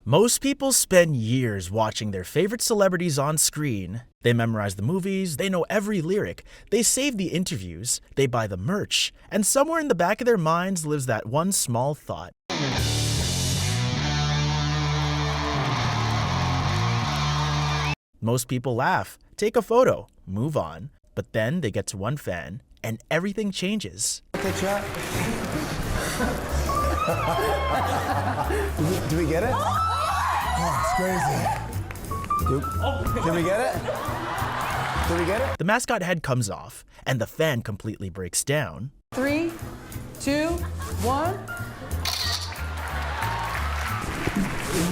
Most people spend years watching their favorite celebrities on screen. They memorize the movies, they know every lyric, they save the interviews, they buy the merch, and somewhere in the back of their minds lives that one small thought. Most people laugh, take a photo, move on, but then they get to one fan, and everything changes. Okay, chat. Do we get it? Oh, it's crazy. Did we get it? Did we get it? The mascot head comes off, and the fan completely breaks down. 3, 2, 1.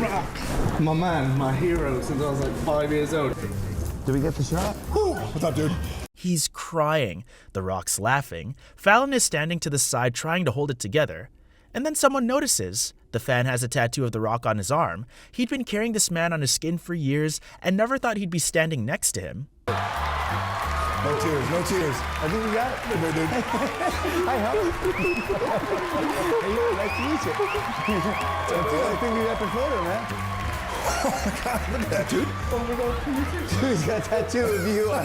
Rock. My man, my hero since I was like 5 years old. Did we get the shot? Whew. What's up, dude? He's crying. The Rock's laughing. Fallon is standing to the side trying to hold it together. And then someone notices. The fan has a tattoo of The Rock on his arm. He'd been carrying this man on his skin for years and never thought he'd be standing next to him. No tears, no tears. I think we got it. Hey, dude. Hi, Helen. Hey, nice to meet you. I think we got the photo, man. Oh my God, look at that, dude. Oh my God. Dude's got a tattoo of you on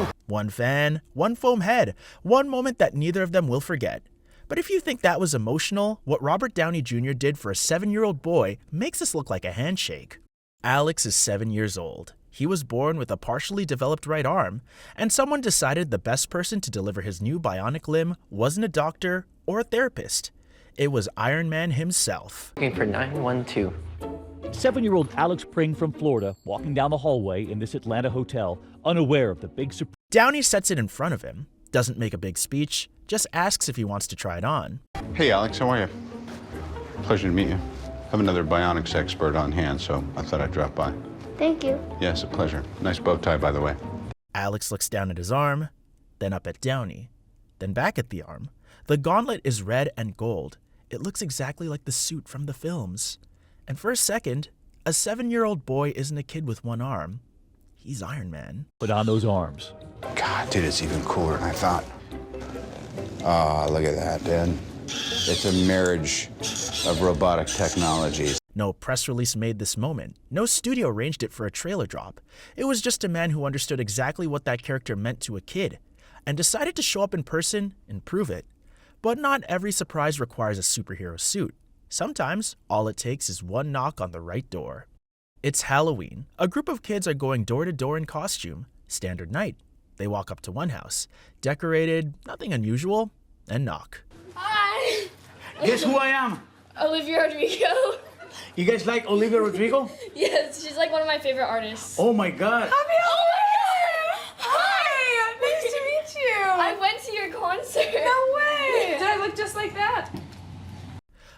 it. One fan, one foam head, one moment that neither of them will forget. But if you think that was emotional, what Robert Downey Jr. did for a 7-year-old boy makes this look like a handshake. Alex is 7 years old. He was born with a partially developed right arm, and someone decided the best person to deliver his new bionic limb wasn't a doctor or a therapist. It was Iron Man himself. Looking for 912. 7-year-old Alex Pring from Florida walking down the hallway in this Atlanta hotel, unaware of the big surprise. Downey sets it in front of him, doesn't make a big speech, just asks if he wants to try it on. Hey, Alex, how are you? Pleasure to meet you. I have another bionics expert on hand, so I thought I'd drop by. Thank you. Yes, a pleasure. Nice bow tie, by the way. Alex looks down at his arm, then up at Downey, then back at the arm. The gauntlet is red and gold. It looks exactly like the suit from the films. And for a second, a 7-year-old boy isn't a kid with one arm. He's Iron Man. Put on those arms. God, dude, it's even cooler than I thought. Ah, look at that, dude. It's a marriage of robotic technologies. No press release made this moment. No studio arranged it for a trailer drop. It was just a man who understood exactly what that character meant to a kid and decided to show up in person and prove it. But not every surprise requires a superhero suit. Sometimes all it takes is one knock on the right door. It's Halloween. A group of kids are going door to door in costume. Standard night. They walk up to one house, decorated, nothing unusual, and knock. Hi. Guess who I am? Olivia Rodrigo. You guys like Olivia Rodrigo? Yes, she's like one of my favorite artists. Oh my God. Happy Halloween! Hi! Nice to meet you. I went to your concert. No way! Did I look just like that?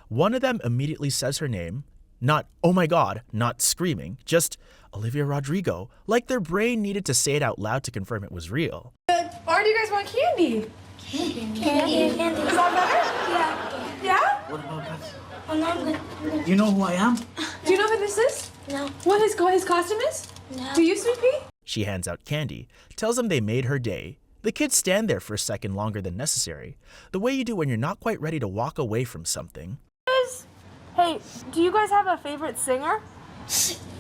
One of them immediately says her name. Not, oh my God, not screaming, just Olivia Rodrigo, like their brain needed to say it out loud to confirm it was real. Or do you guys want candy? Candy. Is that better? Yeah. Yeah? What about that? Oh, no, I'm good. You know who I am? Do you know who this is? No. What his costume is? No. Do you, Sweet Pea? She hands out candy, tells them they made her day. The kids stand there for a second longer than necessary, the way you do when you're not quite ready to walk away from something. Hey, do you guys have a favorite singer?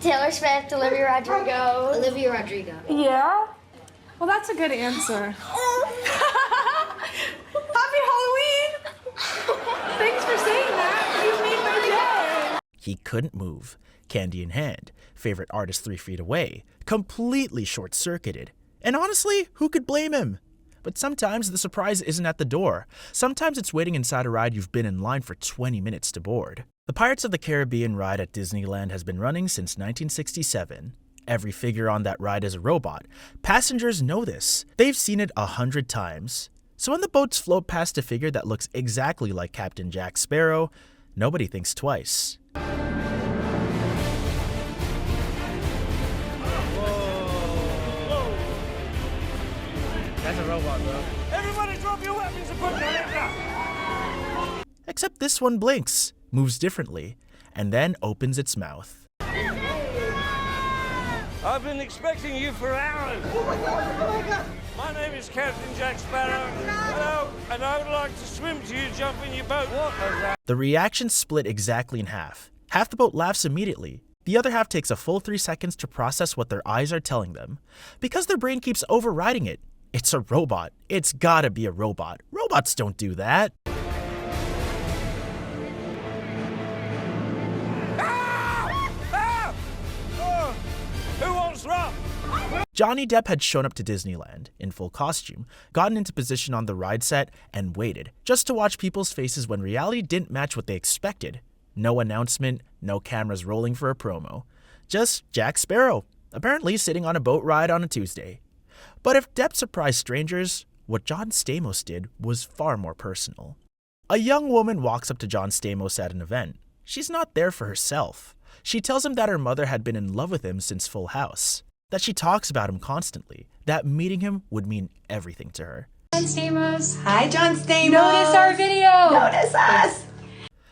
Taylor Swift, Olivia Rodrigo. Olivia Rodrigo. Yeah? Well, that's a good answer. Happy Halloween! Thanks for saying that. You made my day. He couldn't move, candy in hand, favorite artist 3 feet away, completely short-circuited. And honestly, who could blame him? But sometimes the surprise isn't at the door. Sometimes it's waiting inside a ride you've been in line for 20 minutes to board. The Pirates of the Caribbean ride at Disneyland has been running since 1967. Every figure on that ride is a robot. Passengers know this. They've seen it 100 times. So when the boats float past a figure that looks exactly like Captain Jack Sparrow, nobody thinks twice. That's a robot, bro. Everybody drop your weapons and put your hands up. Except this one blinks, moves differently, and then opens its mouth. I've been expecting you for hours. Oh my God, oh my God. My name is Captain Jack Sparrow. Hello, and I would like to swim to you, jump in your boat. What is that? The reaction split exactly in half. Half the boat laughs immediately. The other half takes a full 3 seconds to process what their eyes are telling them. Because their brain keeps overriding it. It's a robot. It's gotta be a robot. Robots don't do that. Who wants rum? Johnny Depp had shown up to Disneyland in full costume, gotten into position on the ride set, and waited just to watch people's faces when reality didn't match what they expected. No announcement, no cameras rolling for a promo. Just Jack Sparrow, apparently sitting on a boat ride on a Tuesday. But if Depp surprised strangers, what John Stamos did was far more personal. A young woman walks up to John Stamos at an event. She's not there for herself. She tells him that her mother had been in love with him since Full House, that she talks about him constantly, that meeting him would mean everything to her. John Stamos. Hi, John Stamos. Notice our video. Notice us.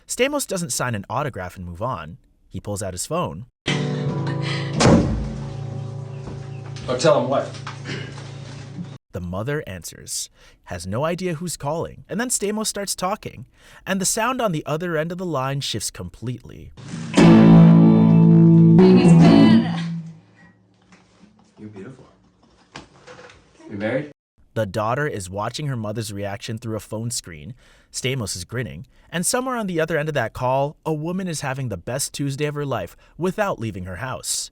Stamos doesn't sign an autograph and move on. He pulls out his phone. Oh, tell him what? The mother answers, has no idea who's calling, and then Stamos starts talking, and the sound on the other end of the line shifts completely. You're beautiful. You married? The daughter is watching her mother's reaction through a phone screen. Stamos is grinning, and somewhere on the other end of that call, a woman is having the best Tuesday of her life without leaving her house.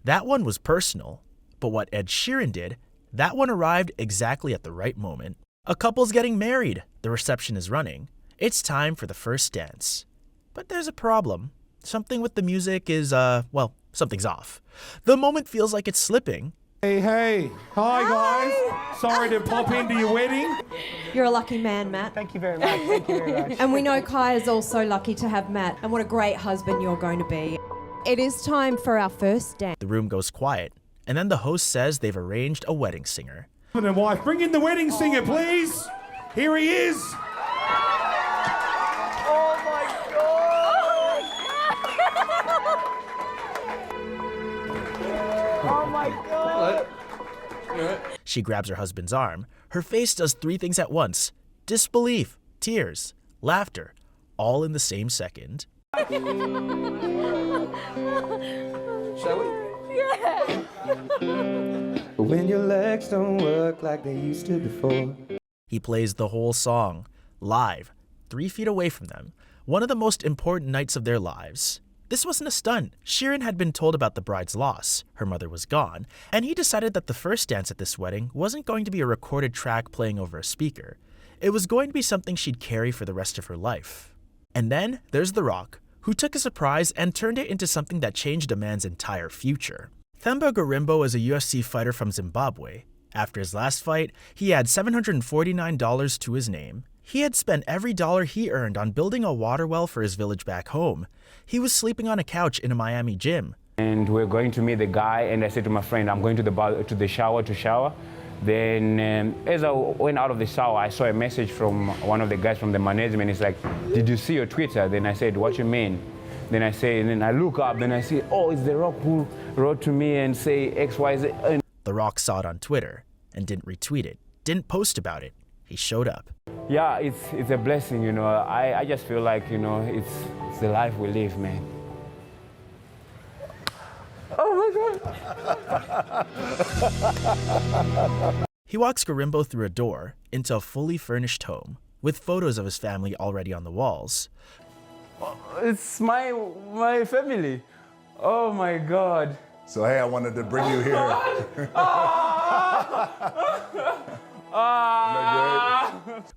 That one was personal, but what Ed Sheeran did, that one arrived exactly at the right moment. A couple's getting married. The reception is running. It's time for the first dance. But there's a problem. Something with the music is, well, something's off. The moment feels like it's slipping. Hey. Hi, guys. Sorry to pop into your wedding. You're a lucky man, Matt. Thank you very much. Thank you very much. And we know Kai is also lucky to have Matt, and what a great husband you're going to be. It is time for our first dance. The room goes quiet, and then the host says they've arranged a wedding singer. Husband and wife, bring in the wedding singer, please. Here he is. She grabs her husband's arm. Her face does 3 things at once. Disbelief, tears, laughter, all in the same second. Shall we? Yeah. When your legs don't work like they used to before. He plays the whole song, live, 3 feet away from them, one of the most important nights of their lives. This wasn't a stunt. Sheeran had been told about the bride's loss, her mother was gone, and he decided that the first dance at this wedding wasn't going to be a recorded track playing over a speaker. It was going to be something she'd carry for the rest of her life. And then there's The Rock, who took a surprise and turned it into something that changed a man's entire future. Themba Gorimbo is a UFC fighter from Zimbabwe. After his last fight, he had $749 to his name. He had spent every dollar he earned on building a water well for his village back home. He was sleeping on a couch in a Miami gym. And we're going to meet the guy, and I said to my friend, I'm going to the shower to shower. Then as I went out of the shower, I saw a message from one of the guys from the management. It's like, did you see your Twitter? Then I said, what you mean? Then I say, and then I look up, then I see, oh, it's The Rock who wrote to me and say X, Y, Z. And The Rock saw it on Twitter and didn't retweet it, didn't post about it. He showed up. Yeah, it's a blessing, you know. I just feel like, you know, it's the life we live, man. Oh my God. He walks Gorimbo through a door into a fully furnished home with photos of his family already on the walls. It's my family. Oh my God. So hey, I wanted to bring you here.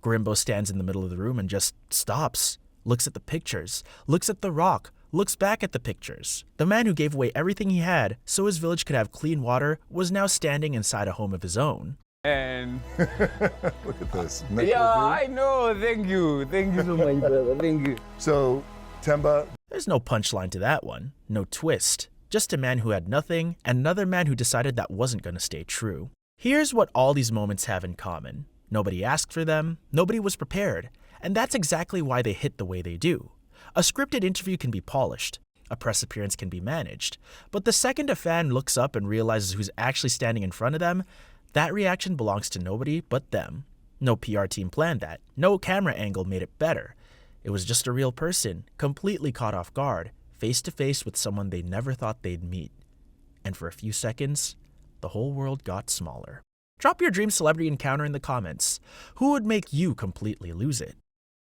Gorimbo stands in the middle of the room and just stops, looks at the pictures, looks at The Rock, looks back at the pictures. The man who gave away everything he had so his village could have clean water was now standing inside a home of his own. And look at this. Yeah, I know. Thank you so much, brother. Thank you. So, Themba. There's no punchline to that one, no twist. Just a man who had nothing and another man who decided that wasn't going to stay true. Here's what all these moments have in common. Nobody asked for them, nobody was prepared, and that's exactly why they hit the way they do. A scripted interview can be polished, a press appearance can be managed, but the second a fan looks up and realizes who's actually standing in front of them, that reaction belongs to nobody but them. No PR team planned that, no camera angle made it better. It was just a real person, completely caught off guard, face to face with someone they never thought they'd meet. And for a few seconds, the whole world got smaller. Drop your dream celebrity encounter in the comments. Who would make you completely lose it?